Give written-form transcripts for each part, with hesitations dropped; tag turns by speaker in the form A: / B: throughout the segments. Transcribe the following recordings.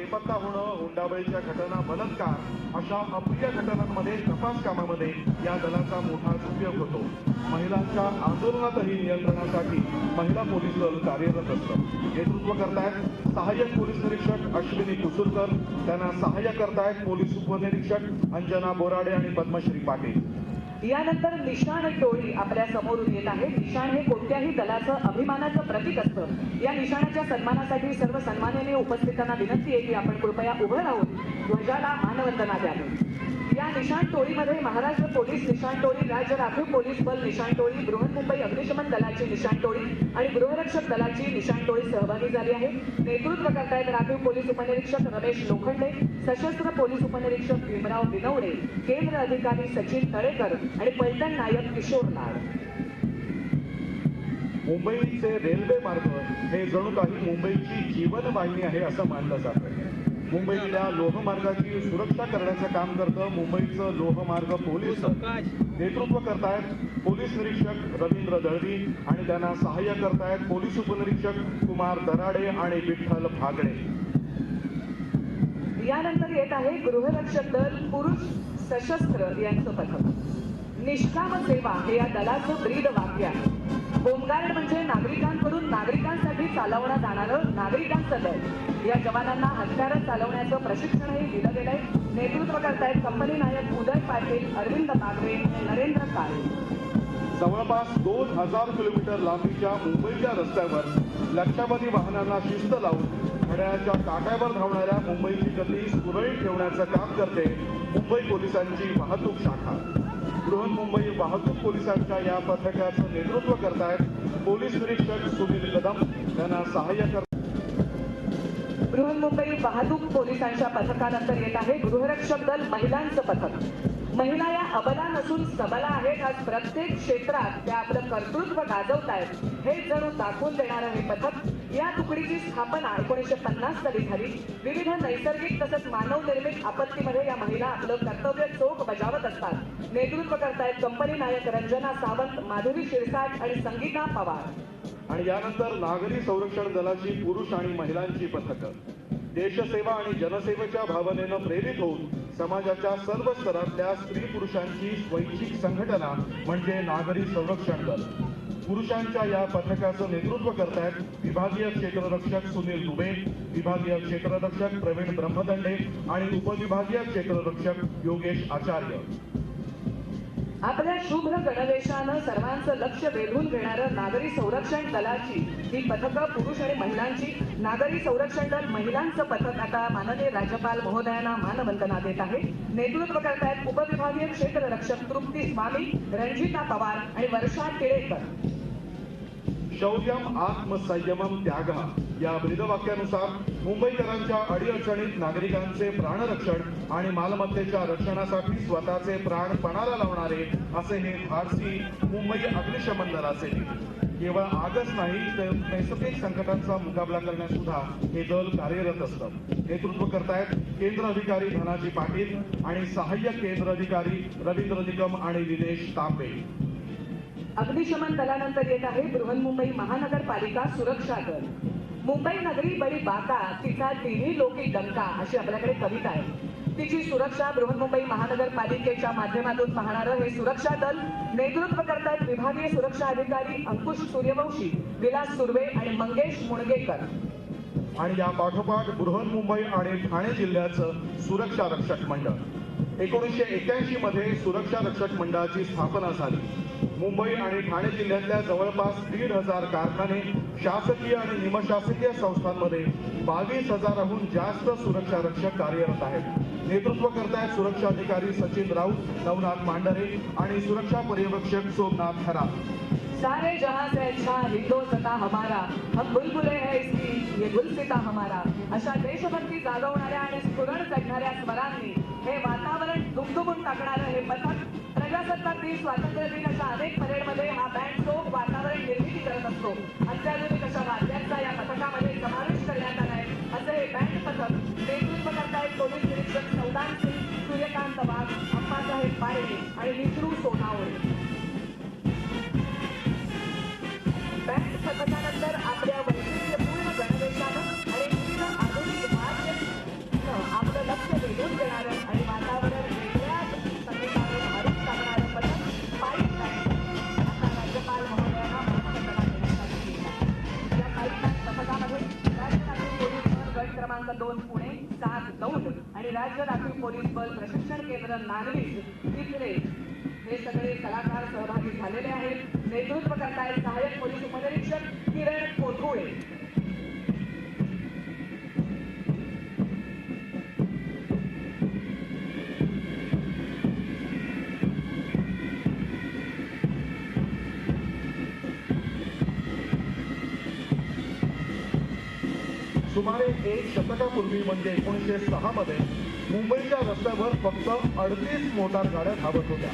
A: बेपत्ता होणं, हुंडाबळीच्या घटना, बलात्कार अशा अप्रिय घटनांमध्ये तपास कामामध्ये या दलाचा मोठा उपयोग होतो। महिलांच्या आंदोलनातही नियंत्रणासाठी महिला पोलीस दल कार्यरत असतं। नेतृत्व करतायत सहाय्यक पोलीस निरीक्षक अश्विनी कुसुरकर, त्यांना सहाय्य करतायत पोलीस उपनिरीक्षक अंजना बोराडे आणि पद्मश्री पाटील।
B: यानंतर निशाण टोळी आपल्या समोरून येत आहे। निशाण हे कोणत्याही दलाचं अभिमानाचं प्रतीक असतं। या निशाणाच्या सन्मानासाठी सर्व सन्माननीय उपस्थितांना विनंती आहे की आपण कृपया उभं राहून ध्वजाला मानवंदना द्यावी। या निशाण टोळीमध्ये महाराष्ट्र पोलीस निशाण टोळी, राज्य राखीव पोलीस बल निशाण टोळी, बृहन्मुंबई अग्निशमन दलाची निशाण टोळी आणि गृहरक्षक दलाची निशाण टोळी सहभागी झाली आहे। नेतृत्व करतायत राखीव पोलीस उपनिरीक्षक रमेश लोखंडे, सशस्त्र पोलीस उपनिरीक्षक भीमराव बिनवडे, केंद्र अधिकारी सचिन तळेकर आणि पलटण नायक किशोर लाड।
A: मुंबईचे रेल्वे मार्ग हे जणू काही मुंबईची जीवनवाहिनी आहे असं मानलं जातं। मुंबईतल्या लोहमार्गाची सुरक्षा करण्याचं काम करतं मुंबईचं लोहमार्ग पोलीस दल। नेतृत्व करतायत पोलीस निरीक्षक रवींद्र दळवी आणि त्यांना सहाय्य करतायत पोलीस उपनिरीक्षक कुमार दराडे आणि विठ्ठल भागडे।
B: यानंतर येत आहे गृहरक्षक दल पुरुष सशस्त्र यांचं पथक। निष्काम सेवा हे या दलाचं ब्रीद वाक्य आहे। होमगार्ड म्हणजे नागरिकांकडून नागरिकांसाठी चालवलं जाणारं नागरिकांचं दल। या जवानांना हत्यारं चालवण्याचं प्रशिक्षणही दिलं गेलंय। नेतृत्व करतायत कंपनी नायक उदय पाटील, अरविंद बागवे, नरेंद्र काळे।
A: जवळपास 2000 किलोमीटर लांबीच्या मुंबईच्या रस्त्यावर लक्षावधी वाहनांना शिस्त लावून घड्याळाच्या काट्यावर धावणाऱ्या मुंबईची गती सुरळीत ठेवण्याचं काम करते मुंबई पोलिसांची वाहतूक शाखा। बृहन्मुंबई वाहतूक पोलिसांच्या या पथकाचं नेतृत्व करतायत पोलीस निरीक्षक सुनील कदम, त्यांना सहाय्य करतात।
B: बृहन्मुंबई वाहतूक पोलिसांच्या पथकानंतर येत आहे गृहरक्षक दल महिलांचं पथक। महिला या अबला नसून सबला आहेत। आज प्रत्येक क्षेत्रात त्या आपलं कर्तृत्व गाजवत आहेत हे जणू दाखवून देणारं हे पथक। या तुकडीची स्थापना 1950 साली झाली। विविध नैसर्गिक तसंच मानव निर्मित आपत्तीमध्ये या महिला आपलं कर्तव्य चोख बजावत असतात। नेतृत्व करतायत कंपनी नायक रंजना सावंत, माधुरी शिरसाट आणि संगीता पवार।
A: आणि यानंतर नागरी संरक्षण दलाची पुरुष आणि महिलांची पथकं देशसेवा आणि जनसेवेच्या भावनेनं प्रेरित होऊन समाजाच्या सर्व स्तरातल्या स्त्री पुरुषांची स्वैच्छिक संघटना म्हणजे नागरी संरक्षण दल। पुरुषांच्या या पथकाचं नेतृत्व करतायत विभागीय क्षेत्ररक्षक सुनील दुबे, विभागीय क्षेत्ररक्षक प्रवीण ब्रह्मदंडे आणि उपविभागीय क्षेत्ररक्षक योगेश आचार्य।
B: आपल्या शुभ्र गणवेशानं सर्वांचं लक्ष वेधून घेणारं नागरी संरक्षण दलाची ही पथकं पुरुष आणि महिलांची। नागरी संरक्षण दल महिलांचं पथक आता माननीय राज्यपाल महोदयांना मानवंदना देत आहे। नेतृत्व करतायत उपविभागीय क्षेत्ररक्षक तृप्ती स्वामी, रंजिता पवार आणि वर्षा टिळेकर।
A: शौर्यम आत्मसंयमम त्यागः या ब्रीदवाक्यानुसार मुंबईकरांच्या अडीअडचणीत नागरिकांचे प्राणरक्षण आणि मालमत्तेच्या रक्षणासाठी स्वतःचे प्राण पणाला लावणारे असे हे धाडसी मुंबई अग्निशमन दलाचे केवळ आगच नाही तर नैसर्गिक संकटांचा मुकाबला करण्यास सुद्धा हे दल कार्यरत असतं। नेतृत्व करतायत केंद्र अधिकारी धनाजी पाटील आणि सहाय्यक केंद्र अधिकारी रवींद्र निकम आणि दिनेश तांबे।
B: अग्निशमन दलानंतर येत आहे बृहन्मुंबई महानगरपालिका सुरक्षा दल। मुंबई नगरी बडी बाका, तिचा तिन्ही लोकी डंका अशी आपल्याकडे कविता आहे। तिची सुरक्षा बृहन्मुंबई महानगरपालिकेच्या माध्यमातून पाहणारं हे सुरक्षा दल। नेतृत्व करतायत विभागीय सुरक्षा अधिकारी अंकुश सूर्यवंशी, विलास सुर्वे आणि मंगेश मुणगेकर।
A: आणि या पाठोपाठ बृहन्मुंबई आणि ठाणे जिल्ह्याचं सुरक्षा रक्षक मंडळ। 1981 मध्ये सुरक्षा रक्षक मंडळाची स्थापना झाली। मुंबई आणि ठाणे जिल्ह्यातल्या जवळपास 1500 कारखाने, शासकीय आणि निमशासकीय संस्थांमध्ये 22,000हून जास्त सुरक्षा रक्षक कार्यरत आहेत। नेतृत्व करतायत सुरक्षा अधिकारी सचिन राऊत, नवनाथ मांडरे आणि सुरक्षा पर्यवेक्षक सोमनाथ खरा।
B: सारे जहां से अच्छा हिंदोसता हमारा, हम बुलबुले हैं इसकी ये गुलसिता हमारा अशा देशभक्ती जागवणाऱ्या आणि स्फुरण चढणाऱ्या स्वरांनी हे वातावरण दुमदुमून टाकणारं हे पथक प्रजासत्ताक दिन, स्वातंत्र्य दिन अशा अनेक परेडमध्ये हा बँड चोख वातावरण निर्मिती करत असतो। अत्याधुनिक अशा वाद्यांचा या पथकामध्ये समावेश करण्यात आला आहे असं हे बँड पथक। नेतृत्व करतायत पोलीस निरीक्षक सौदान सिंग, सूर्यकांत वाघ, अप्पासाहेब पारडे आणि विष्णू सोनावळे। बँड पथकानंतर आपल्या वैशिष्ट्यपूर्ण गणवेशानं आणि विविध आधुनिक वाद्य राज्य राखीव पोलीस बल प्रशिक्षण केंद्र नागरिक इथले हे सगळे कलाकार सहभागी झालेले आहेत. नेतृत्व करतायत सहाय्यक पोलीस उपनिरीक्षक किरण कोथुळे.
A: सुमारे एक शतकापूर्वी म्हणजे 1906 मध्ये मुंबईच्या रस्त्यावर फक्त 38 मोटार गाड्या धावत होत्या.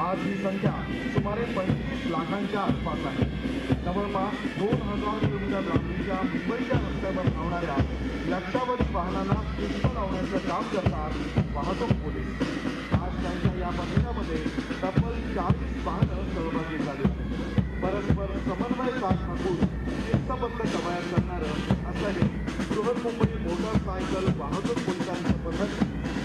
A: आज ही संख्या सुमारे 35 लाखांच्या आसपास आहे. जवळपास 2000 किलोमीटर लांबीच्या मुंबईच्या रस्त्यावर धावणाऱ्या लक्षावधी वाहनांना शिस्त लावण्याचं काम करतात वाहतूक पोलीस. आज त्यांच्या या पथकामध्ये तब्बल 40 वाहनं सहभागी झाली आहेत. परस्पर समन्वय साधून शिस्तबद्ध कवायत करणारं असं हे बृहन्मुंबई मोटरसायकल वाहतूक पोलिसांचं पथक.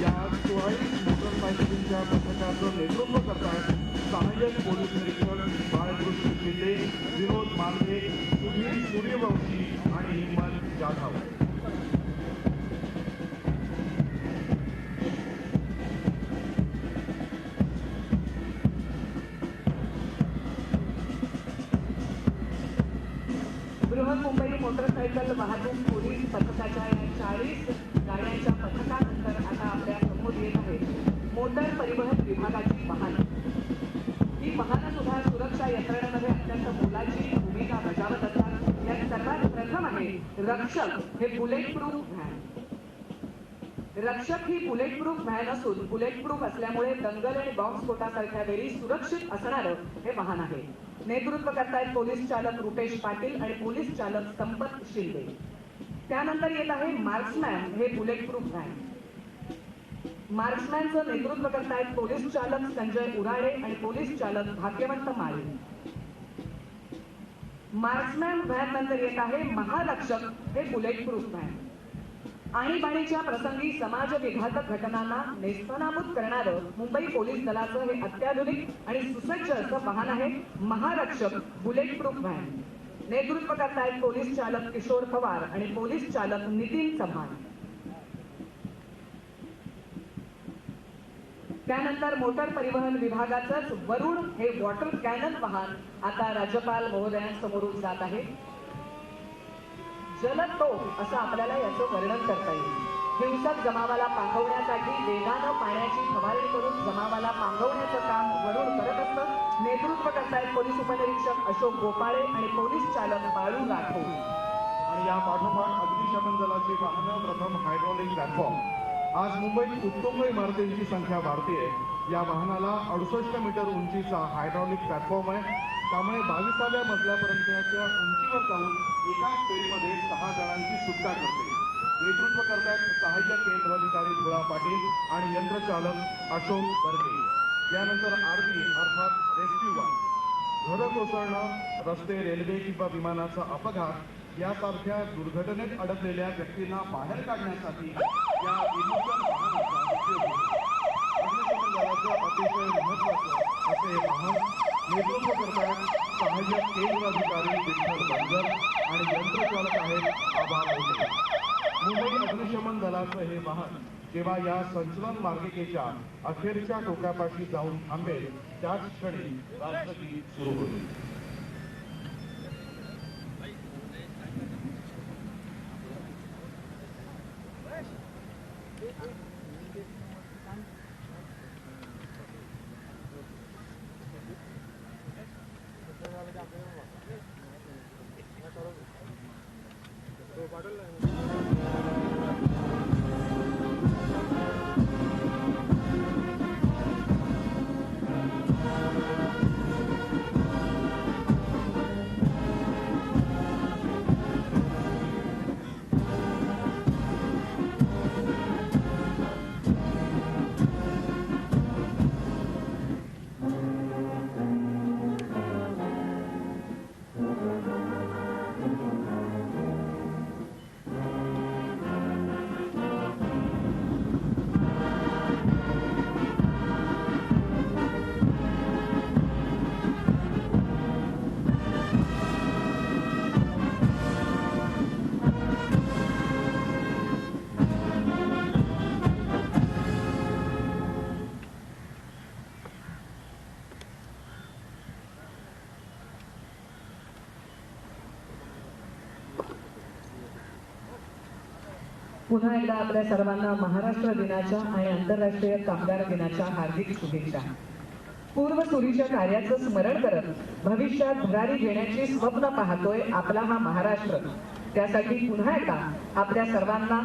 A: या 44 मोटरसायकलींच्या पथकाचं नेतृत्व करतात सहाय्यक पोलीस निरीक्षक बाळकृष्ण शिंदे, विनोद मांढरे, सुधीर सूर्यवंशी आणि हिम्मत जाधव.
B: बृहन्मुंबई मोटरसायकल वाहतूक पोलीस पथकाच्या या 40 गाड्यांच्या पथकानंतर आता आपल्या समोर येत आहे मोटर परिवहन विभागाची वाहनं. ही वाहनं सुद्धा सुरक्षा यंत्रणेमध्ये अत्यंत मोलाची भूमिका बजावत असतात. यात सर्वात प्रथम आहे रक्षक. हे बुलेट प्रूफ व्हॅन. रक्षक ही बुलेट प्रूफ व्हॅन असून बुलेट प्रूफ असल्यामुळे दंगल आणि बॉम्ब स्फोटासारख्या वेळी सुरक्षित असणारं हे वाहन आहे. नेतृत्व करतायत पोलीस चालक रुपेश पाटील आणि पोलीस चालक संपत शिंदे. त्यानंतर येत आहे मार्क्समॅन. हे बुलेट प्रूफ व्हॅन. मार्क्समॅनचं नेतृत्व करतायत पोलीस चालक संजय उराडे आणि पोलीस चालक भाग्यवंत माळी. मार्क्समॅन व्हॅन नंतर येत आहे महारक्षक. हे बुलेट प्रूफ व्हॅन. आणीबाणीच्या प्रसंगी समाज विघातक घटनांना नेस्तनाबूत करणारं मुंबई पोलीस दलाचं हे अत्याधुनिक आणि सुसज्ज असं वाहन आहे महारक्षक बुलेट प्रूफ व्हॅन. नेतृत्व करतायत पोलीस चालक किशोर पवार आणि पोलीस चालक नितीन चव्हाण. त्यानंतर मोटर परिवहन विभागाचंच वरुण हे वॉटर कॅनन वाहन आता राज्यपाल महोदयांसमोरून जात आहे. जलतोफ असं आपल्याला याचं वर्णन करता येईल. हिंसक जमावाला पांगवण्यासाठी वेगानं पाण्याची फवारणी करून जमावाला पांगवण्याचं काम वरुण करत असतं. नेतृत्व करतायत पोलीस उपनिरीक्षक अशोक गोपाळे आणि पोलीस चालक बाळू राठोड.
A: आणि या पाठोपाठ अग्निशमन दलाची वाहनं प्रथम हायड्रॉलिक प्लॅटफॉर्म. आज मुंबईत उत्तुंग इमारतींची संख्या वाढतेय. या वाहनाला 68 मीटर उंचीचा हायड्रॉलिक प्लॅटफॉर्म आहे. त्यामुळे 22व्या मजल्यापर्यंतच्या उंचीवर जाऊन एकाच फेरीमध्ये 6 जणांची सुटका करते. नेतृत्व करतायत सहाय्यक केंद्र अधिकारी धुळा पाटील आणि यंत्रचालक अशोक बर्गे. यानंतर आरबी अर्थात रेस्क्यू वाहन. घरं कोसळणं, रस्ते, रेल्वे किंवा विमानाचा अपघात यासारख्या दुर्घटनेत अडकलेल्या व्यक्तींना बाहेर काढण्यासाठी या इमोशन वाहनाचा उपयोग होतो. अग्निशमन दलाचं अतिशय महत्त्वाचं असे हे वाहन नेतृत्व करतायत सहाय्यक केंद्र अधिकारी विठ्ठल बंजर आणि यंत्रचालक आहेत आबा मोठे. मुंबई अग्निशमन दलाचं हे वाहन जेव्हा या संचलन मार्गिकेच्या अखेरच्या टोकापाशी जाऊन थांबेल त्याच क्षणी राष्ट्रगीत सुरू होईल.
B: पुन्हा एकदा आपल्या सर्वांना महाराष्ट्र दिनाच्या आणि आंतरराष्ट्रीय कामगार दिनाच्या हार्दिक शुभेच्छा. पूर्वसुरीच्या कार्याचं स्मरण करत भविष्यात भरारी घेण्याची स्वप्न पाहतोय आपला हा महाराष्ट्र. त्यासाठी पुन्हा एकदा आपल्या सर्वांना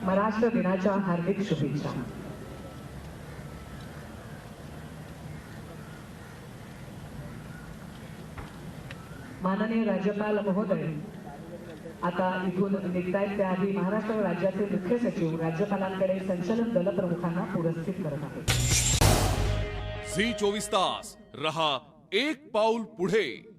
B: महाराष्ट्र दिनाच्या हार्दिक शुभेच्छा. माननीय राज्यपाल महोदय आता इथून निघतायत. त्याआधी महाराष्ट्र राज्याचे मुख्य सचिव राज्यपालांकडे संचलन दल प्रमुखांना पुरस्कृत करत आहेत.
C: झी 24 तास रहा एक पाऊल पुढे.